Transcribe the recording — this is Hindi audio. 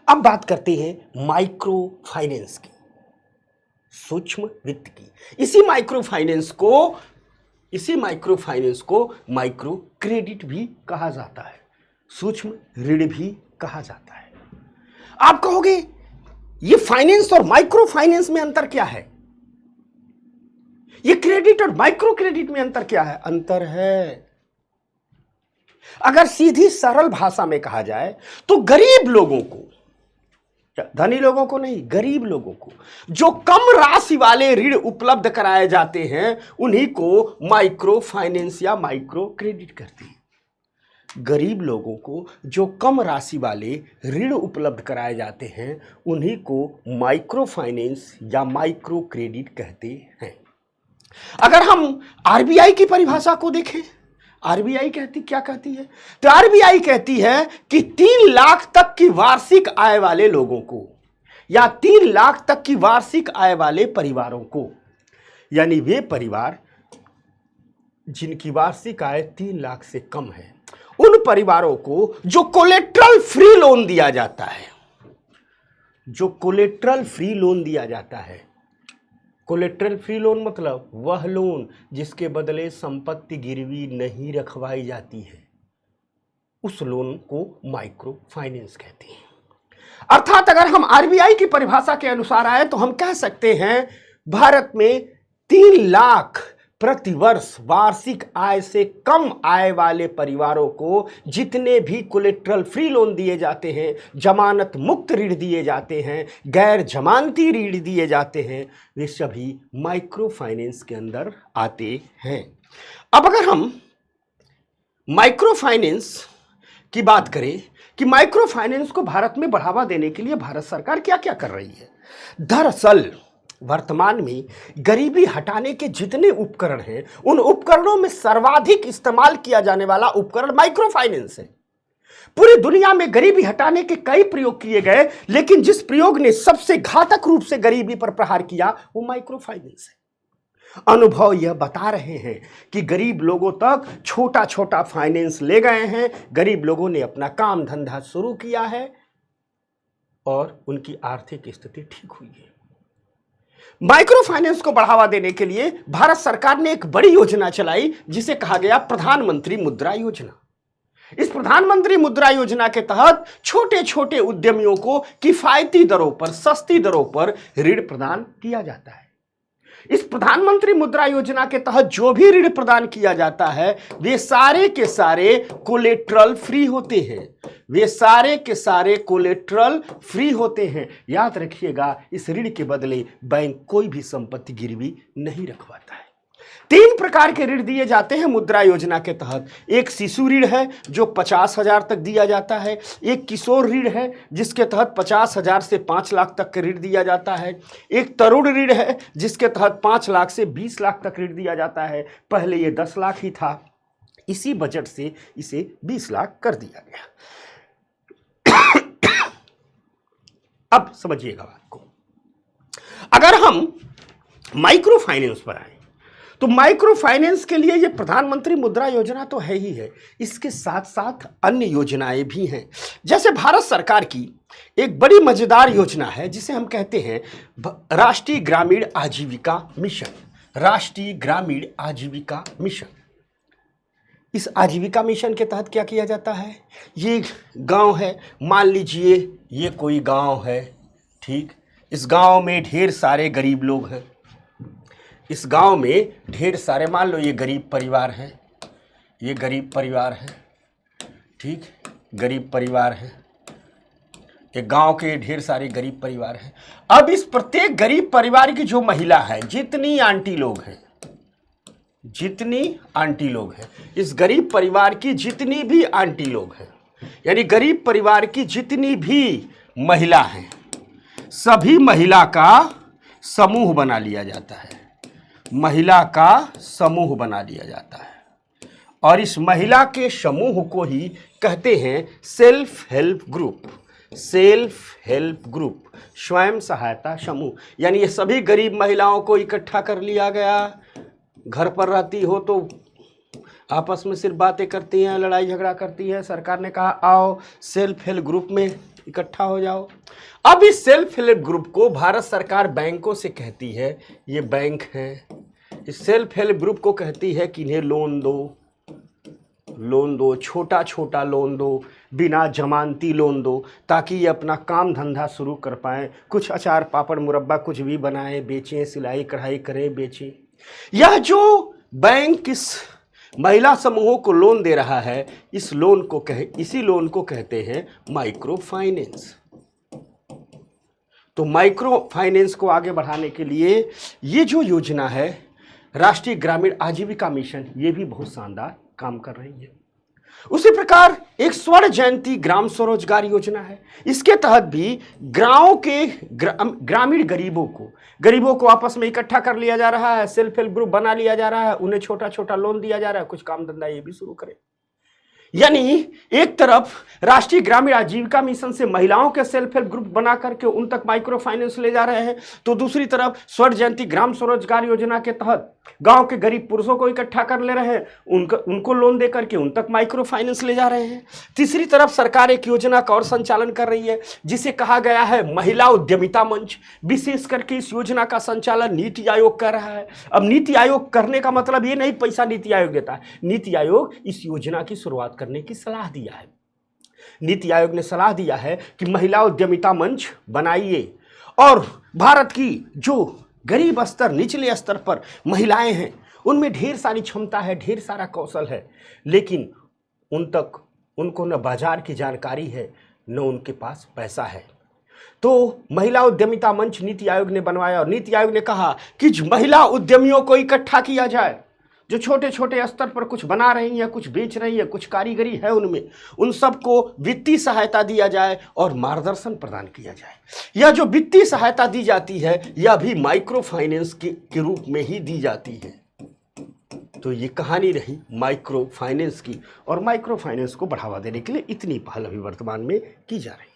अब बात करते हैं माइक्रो फाइनेंस की, सूक्ष्म वित्त की। इसी माइक्रो फाइनेंस को माइक्रो क्रेडिट भी कहा जाता है, सूक्ष्म ऋण भी कहा जाता है। आप कहोगे ये फाइनेंस और माइक्रो फाइनेंस में अंतर क्या है? ये क्रेडिट और माइक्रो क्रेडिट में अंतर क्या है? अंतर है, अगर सीधी सरल भाषा में कहा जाए तो गरीब लोगों को, धनी लोगों को नहीं, गरीब लोगों को जो कम राशि वाले ऋण उपलब्ध कराए जाते हैं उन्हीं को माइक्रो फाइनेंस या माइक्रो क्रेडिट कहते हैं। गरीब लोगों को जो कम राशि वाले ऋण उपलब्ध कराए जाते हैं उन्हीं को माइक्रो फाइनेंस या माइक्रो क्रेडिट कहते हैं। अगर हम आरबीआई की परिभाषा को देखें, आरबीआई क्या कहती है? तो आरबीआई कहती है कि 3 लाख तक की वार्षिक आय वाले लोगों को या 3 लाख तक की वार्षिक आय वाले परिवारों को, यानी वे परिवार जिनकी वार्षिक आय 3 लाख से कम है, उन परिवारों को जो कोलेट्रल फ्री लोन दिया जाता है, जो कोलेट्रल फ्री लोन दिया जाता है। कोलेट्रल फ्री लोन मतलब वह लोन जिसके बदले संपत्ति गिरवी नहीं रखवाई जाती है, उस लोन को माइक्रो फाइनेंस कहते हैं। अर्थात अगर हम आरबीआई की परिभाषा के अनुसार आए तो हम कह सकते हैं भारत में 3 लाख प्रतिवर्ष वार्षिक आय से कम आय वाले परिवारों को जितने भी कोलेट्रल फ्री लोन दिए जाते हैं, जमानत मुक्त ऋण दिए जाते हैं, गैर जमानती ऋण दिए जाते हैं, वे सभी माइक्रो फाइनेंस के अंदर आते हैं। अब अगर हम माइक्रो फाइनेंस की बात करें कि माइक्रो फाइनेंस को भारत में बढ़ावा देने के लिए भारत सरकार क्या क्या कर रही है। दरअसल वर्तमान में गरीबी हटाने के जितने उपकरण हैं उन उपकरणों में सर्वाधिक इस्तेमाल किया जाने वाला उपकरण माइक्रो फाइनेंस है। पूरी दुनिया में गरीबी हटाने के कई प्रयोग किए गए, लेकिन जिस प्रयोग ने सबसे घातक रूप से गरीबी पर प्रहार किया वो माइक्रो फाइनेंस है। अनुभव यह बता रहे हैं कि गरीब लोगों तक छोटा छोटा फाइनेंस ले गए हैं, गरीब लोगों ने अपना काम धंधा शुरू किया है और उनकी आर्थिक स्थिति ठीक हुई है। माइक्रो फाइनेंस को बढ़ावा देने के लिए भारत सरकार ने एक बड़ी योजना चलाई जिसे कहा गया प्रधानमंत्री मुद्रा योजना। इस प्रधानमंत्री मुद्रा योजना के तहत छोटे छोटे उद्यमियों को किफायती दरों पर, सस्ती दरों पर ऋण प्रदान किया जाता है। इस प्रधानमंत्री मुद्रा योजना के तहत जो भी ऋण प्रदान किया जाता है वे सारे के सारे कोलेट्रल फ्री होते हैं, वे सारे के सारे कोलेट्रल फ्री होते हैं। याद रखिएगा, इस ऋण के बदले बैंक कोई भी संपत्ति गिरवी नहीं रखवाता है। 3 प्रकार के ऋण दिए जाते हैं मुद्रा योजना के तहत। एक शिशु ऋण है जो 50,000 तक दिया जाता है, एक किशोर ऋण है जिसके तहत 50,000 से 5 लाख तक का ऋण दिया जाता है, एक तरुण ऋण है जिसके तहत 5 लाख से 20 लाख तक ऋण दिया जाता है। पहले ये 10 लाख ही था, इसी बजट से इसे 20 लाख कर दिया गया। अब समझिएगा बात को। अगर हम माइक्रो फाइनेंस पर आए तो माइक्रो फाइनेंस के लिए ये प्रधानमंत्री मुद्रा योजना तो है ही है, इसके साथ साथ अन्य योजनाएं भी हैं। जैसे भारत सरकार की एक बड़ी मजेदार योजना है जिसे हम कहते हैं राष्ट्रीय ग्रामीण आजीविका मिशन। राष्ट्रीय ग्रामीण आजीविका मिशन, इस आजीविका मिशन के तहत क्या किया जाता है? ये गांव है, मान लीजिए ये कोई गांव है, ठीक, इस गांव में ढेर सारे गरीब लोग हैं, इस गांव में ढेर सारे, मान लो ये गरीब परिवार है, ये गरीब परिवार है, ठीक, गरीब परिवार है, एक गांव के ढेर सारे गरीब परिवार हैं। अब इस प्रत्येक गरीब परिवार की जो महिला है, जितनी आंटी लोग हैं, जितनी आंटी लोग हैं, इस गरीब परिवार की जितनी भी आंटी लोग हैं, यानी गरीब परिवार की जितनी भी महिला हैं, सभी महिला का समूह बना लिया जाता है, महिला का समूह बना लिया जाता है और इस महिला के समूह को ही कहते हैं self help group. Self help group, स्वयं सहायता समूह। यानी ये सभी गरीब महिलाओं को इकट्ठा कर लिया गया। घर पर रहती हो तो आपस में सिर्फ बातें करती हैं, लड़ाई झगड़ा करती हैं। सरकार ने कहा आओ सेल्फ हेल्प ग्रुप में इकट्ठा हो जाओ। अब इस सेल्फ हेल्प ग्रुप को भारत सरकार बैंकों से कहती है, ये बैंक हैं, इस सेल्फ हेल्प ग्रुप को कहती है कि इन्हें लोन दो, छोटा छोटा लोन दो, बिना जमानती लोन दो, ताकि ये अपना काम धंधा शुरू कर पाएँ, कुछ अचार पापड़ मुरब्बा कुछ भी बनाएं, बेचें, सिलाई कढ़ाई करें, बेचें। यह जो बैंक इस महिला समूहों को लोन दे रहा है, इसी लोन को कहते हैं माइक्रो फाइनेंस। तो माइक्रो फाइनेंस को आगे बढ़ाने के लिए ये जो योजना है राष्ट्रीय ग्रामीण आजीविका मिशन, ये भी बहुत शानदार काम कर रही है। उसी प्रकार एक स्वर्ण जयंती ग्राम स्वरोजगार योजना है। इसके तहत भी गांव के ग्रामीण गरीबों को आपस में इकट्ठा कर लिया जा रहा है, सेल्फ हेल्प ग्रुप बना लिया जा रहा है, उन्हें छोटा छोटा लोन दिया जा रहा है, कुछ काम धंधा ये भी शुरू करें। यानी एक तरफ राष्ट्रीय ग्रामीण आजीविका मिशन से महिलाओं के सेल्फ हेल्प ग्रुप बना करके उन तक माइक्रो फाइनेंस ले जा रहे हैं, तो दूसरी तरफ स्वर्ण जयंती ग्राम स्वरोजगार योजना के तहत गांव के गरीब पुरुषों को इकट्ठा कर ले रहे हैं, उनको लोन दे करके उन तक माइक्रो फाइनेंस ले जा रहे हैं। तीसरी तरफ सरकार एक योजना का और संचालन कर रही है जिसे कहा गया है महिला उद्यमिता मंच। विशेष करके इस योजना का संचालन नीति आयोग कर रहा है। अब नीति आयोग करने का मतलब ये नहीं पैसा नीति आयोग देता है, नीति आयोग इस योजना की शुरुआत करने की सलाह दिया है। नीति आयोग ने सलाह दिया है कि महिला उद्यमिता मंच बनाइए और भारत की जो गरीब स्तर, निचले स्तर पर महिलाएं हैं, उनमें ढेर सारी क्षमता है, ढेर सारा कौशल है, लेकिन उनको न बाजार की जानकारी है, न उनके पास पैसा है। तो महिला उद्यमिता मंच नीति आयोग ने बनवाया और नीति आयोग ने कहा कि महिला उद्यमियों को इकट्ठा किया जाए, जो छोटे छोटे स्तर पर कुछ बना रही हैं, कुछ बेच रही है, कुछ कारीगरी है उनमें, उन सबको वित्तीय सहायता दिया जाए और मार्गदर्शन प्रदान किया जाए। यह जो वित्तीय सहायता दी जाती है यह भी माइक्रो फाइनेंस के रूप में ही दी जाती है। तो ये कहानी रही माइक्रो फाइनेंस की, और माइक्रो फाइनेंस को बढ़ावा देने के लिए इतनी पहल अभी वर्तमान में की जा रही है।